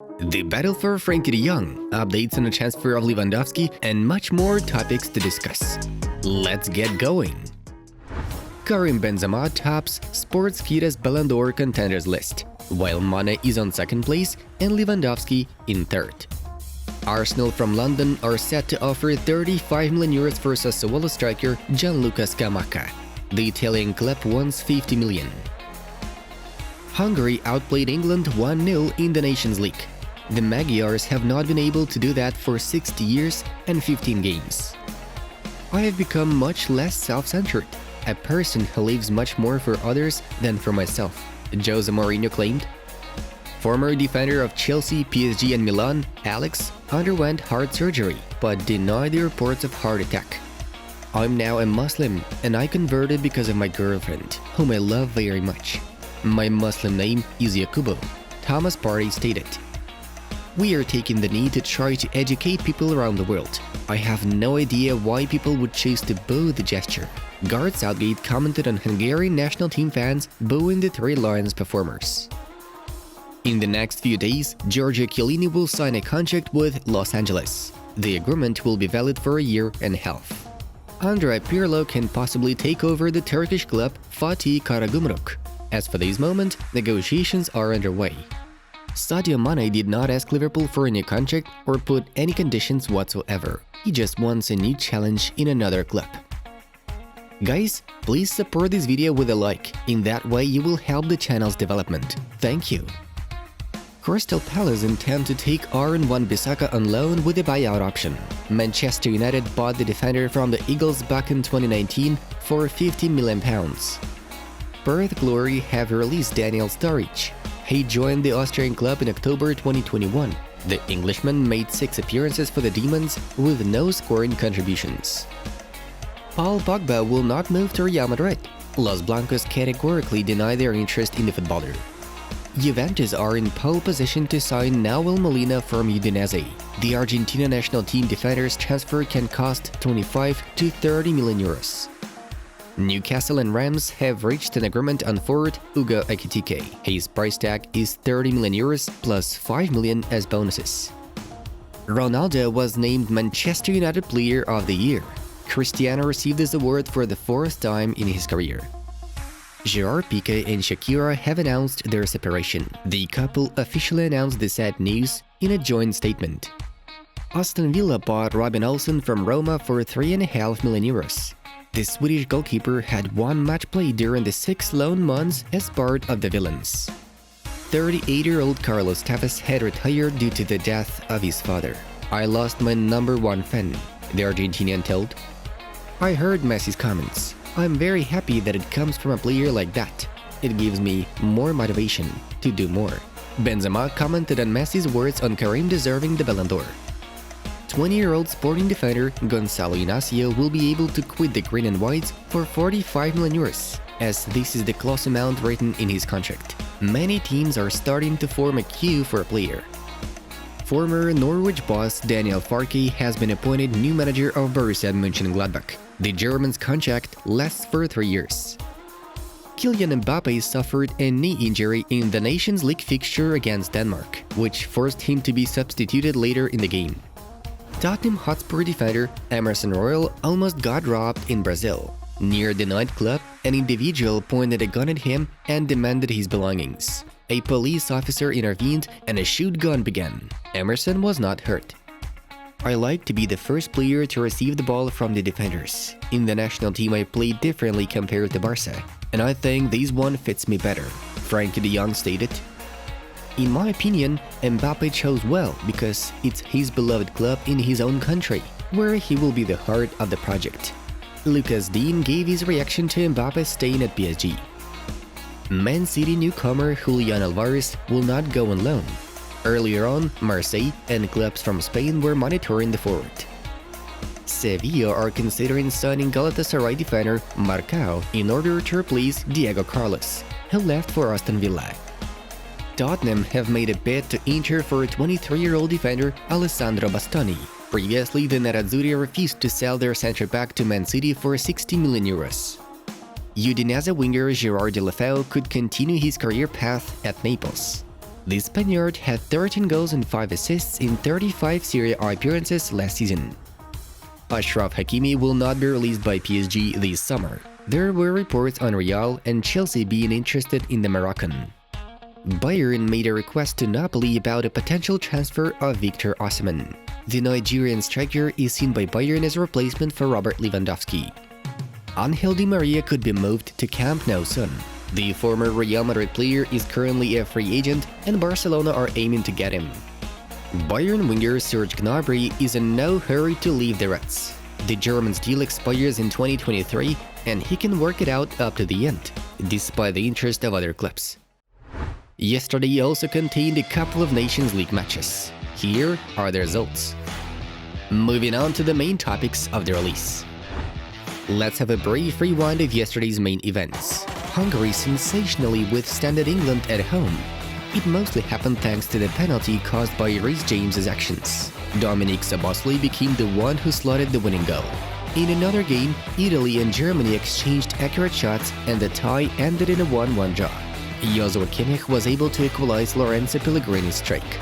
The battle for Frankie de Jong, updates on the transfer of Lewandowski, and much more topics to discuss. Let's get going! Karim Benzema tops Sports Fita's Ballon d'Or contenders list, while Mane is on second place and Lewandowski in third. Arsenal from London are set to offer 35 million euros for Sassuolo striker Gianluca Scamacca. The Italian club wants 50 million. Hungary outplayed England 1-0 in the Nations League. The Magyars have not been able to do that for 60 years and 15 games. I have become much less self-centered, a person who lives much more for others than for myself, Jose Mourinho claimed. Former defender of Chelsea, PSG and Milan, Alex, underwent heart surgery but denied the reports of heart attack. I'm now a Muslim and I converted because of my girlfriend, whom I love very much. My Muslim name is Yakubu, Thomas Partey stated. We are taking the need to try to educate people around the world. I have no idea why people would choose to boo the gesture. Gareth Southgate commented on Hungarian national team fans booing the Three Lions performers. In the next few days, Giorgio Chiellini will sign a contract with Los Angeles. The agreement will be valid for a year and a half. Andrea Pirlo can possibly take over the Turkish club Fatih Karagümrük. As for this moment, negotiations are underway. Sadio Mane did not ask Liverpool for a new contract or put any conditions whatsoever. He just wants a new challenge in another club. Guys, please support this video with a like. In that way you will help the channel's development. Thank you. Crystal Palace intend to take Aaron Wan-Bissaka on loan with a buyout option. Manchester United bought the defender from the Eagles back in 2019 for £50 million. Perth Glory have released Daniel Sturridge. He joined the Austrian club in October 2021. The Englishman made 6 appearances for the Demons with no scoring contributions. Paul Pogba will not move to Real Madrid. Los Blancos categorically deny their interest in the footballer. Juventus are in pole position to sign Nahuel Molina from Udinese. The Argentina national team defender's transfer can cost 25 to 30 million euros. Newcastle and Rams have reached an agreement on forward Ugo Ekitike. His price tag is 30 million euros plus 5 million as bonuses. Ronaldo was named Manchester United Player of the Year. Cristiano received this award for the 4th time in his career. Gerard Piqué and Shakira have announced their separation. The couple officially announced the sad news in a joint statement. Aston Villa bought Robin Olsen from Roma for 3.5 million euros. The Swedish goalkeeper had one match play during the 6 loan months as part of the Villains. 38-year-old Carlos Tevez had retired due to the death of his father. I lost my #1 fan, the Argentinian told. I heard Messi's comments. I'm very happy that it comes from a player like that. It gives me more motivation to do more. Benzema commented on Messi's words on Karim deserving the Ballon d'Or. 20-year-old Sporting defender Gonzalo Inacio will be able to quit the green and whites for 45 million euros, as this is the clause amount written in his contract. Many teams are starting to form a queue for a player. Former Norwich boss Daniel Farke has been appointed new manager of Borussia Mönchengladbach. The German's contract lasts for 3 years. Kylian MBAPPE suffered a knee injury in the Nations League fixture against Denmark, which forced him to be substituted later in the game. Tottenham Hotspur defender Emerson Royal almost got robbed in Brazil. Near the nightclub, an individual pointed a gun at him and demanded his belongings. A police officer intervened and a shoot gun began. Emerson was not hurt. I like to be the first player to receive the ball from the defenders. In the national team I played differently compared to Barca, and I think this one fits me better, Frankie de Jong stated. In my opinion, Mbappe chose well because it's his beloved club in his own country, where he will be the heart of the project. Lucas Dean gave his reaction to Mbappe staying at PSG. Man City newcomer Julian Alvarez will not go on loan. Earlier on, Marseille and clubs from Spain were monitoring the forward. Sevilla are considering signing Galatasaray defender Marcao in order to replace Diego Carlos, who left for Aston Villa. Tottenham have made a bid to enter for 23-year-old defender Alessandro Bastoni. Previously, the Nerazzurri refused to sell their centre-back to Man City for 60 million euros. Udinese winger Gerard Deulofeu could continue his career path at Naples. The Spaniard had 13 goals and 5 assists in 35 Serie A appearances last season. Achraf Hakimi will not be released by PSG this summer. There were reports on Real and Chelsea being interested in the Moroccan. Bayern made a request to Napoli about a potential transfer of Victor Osimhen. The Nigerian striker is seen by Bayern as a replacement for Robert Lewandowski. Angel Di Maria could be moved to Camp Nou soon. The former Real Madrid player is currently a free agent and Barcelona are aiming to get him. Bayern winger Serge Gnabry is in no hurry to leave the Reds. The German's deal expires in 2023 and he can work it out up to the end, despite the interest of other clubs. Yesterday also contained a couple of Nations League matches. Here are the results. Moving on to the main topics of the release. Let's have a brief rewind of yesterday's main events. Hungary sensationally withstood England at home. It mostly happened thanks to the penalty caused by Reece James's actions. Dominic Szoboszlai became the one who slotted the winning goal. In another game, Italy and Germany exchanged accurate shots and the tie ended in a 1-1 draw. Joshua Kimmich was able to equalize Lorenzo Pellegrini's streak.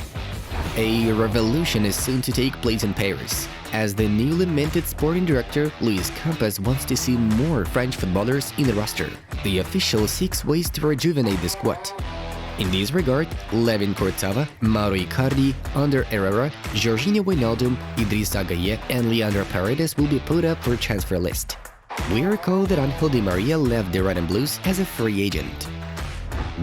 A revolution is soon to take place in Paris, as the newly minted sporting director Luis Campos wants to see more French footballers in the roster. The official seeks ways to rejuvenate the squad. In this regard, Levin Kurtzava, Mauro Icardi, Ander Herrera, Jorginho Wijnaldum, Idrissa Gueye and Leandro Paredes will be put up for transfer list. We recall that Angel Di Maria left the Red and Blues as a free agent.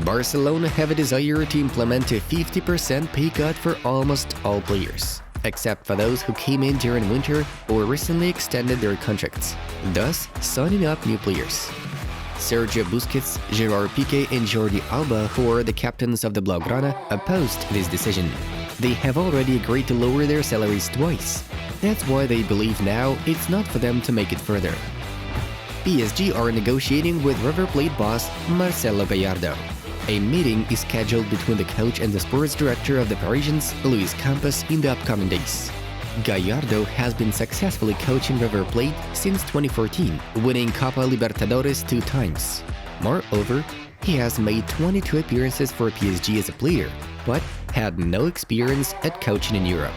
Barcelona have a desire to implement a 50% pay cut for almost all players, except for those who came in during winter or recently extended their contracts, thus signing up new players. Sergio Busquets, Gerard Piqué and Jordi Alba, who are the captains of the Blaugrana, opposed this decision. They have already agreed to lower their salaries twice. That's why they believe now it's not for them to make it further. PSG are negotiating with River Plate boss Marcelo Gallardo. A meeting is scheduled between the coach and the sports director of the Parisians, Luis Campos, in the upcoming days. Gallardo has been successfully coaching River Plate since 2014, winning Copa Libertadores 2 times. Moreover, he has made 22 appearances for PSG as a player, but had no experience at coaching in Europe.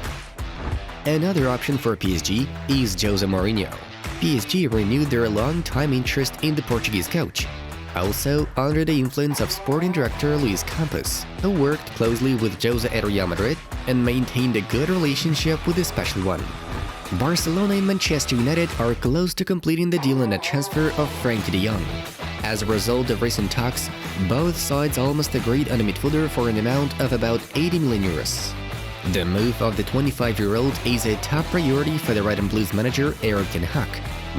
Another option for PSG is Jose Mourinho. PSG renewed their long-time interest in the Portuguese coach, also under the influence of sporting director Luis Campos, who worked closely with Jose at Real Madrid and maintained a good relationship with the special one. Barcelona and Manchester United are close to completing the deal on the transfer of Frenkie de Jong. As a result of recent talks, both sides almost agreed on a midfielder for an amount of about 80 million euros. The move of the 25-year-old is a top priority for the Red and Blues manager Erik ten Hag.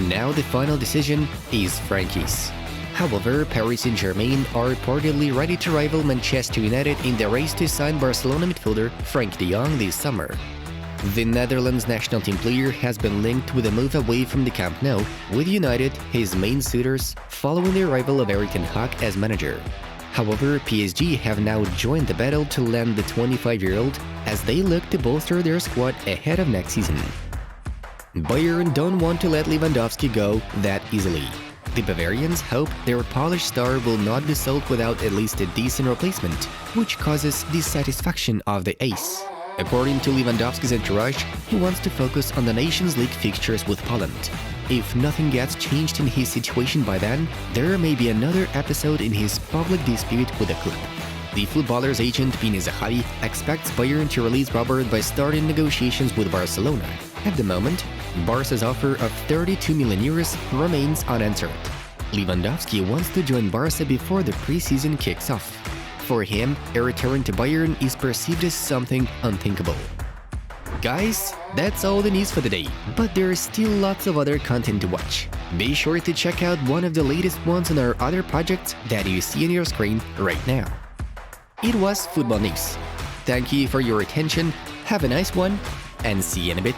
Now the final decision is Frankie's. However, Paris Saint-Germain are reportedly ready to rival Manchester United in the race to sign Barcelona midfielder Frenkie de Jong this summer. The Netherlands national team player has been linked with a move away from the Camp Nou, with United his main suitors following the arrival of Erik ten Hag as manager. However, PSG have now joined the battle to land the 25-year-old as they look to bolster their squad ahead of next season. Bayern don't want to let Lewandowski go that easily. The Bavarians hope their polished star will not be sold without at least a decent replacement, which causes dissatisfaction of the ace. According to Lewandowski's entourage, he wants to focus on the Nations League fixtures with Poland. If nothing gets changed in his situation by then, there may be another episode in his public dispute with the club. The footballer's agent Pini Zahavi expects Bayern to release Robert by starting negotiations with Barcelona. At the moment, Barca's offer of 32 million euros remains unanswered. Lewandowski wants to join Barca before the preseason kicks off. For him, a return to Bayern is perceived as something unthinkable. Guys, that's all the news for today, but there is still lots of other content to watch. Be sure to check out one of the latest ones on our other projects that you see on your screen right now. It was Football News. Thank you for your attention, have a nice one, and see you in a bit.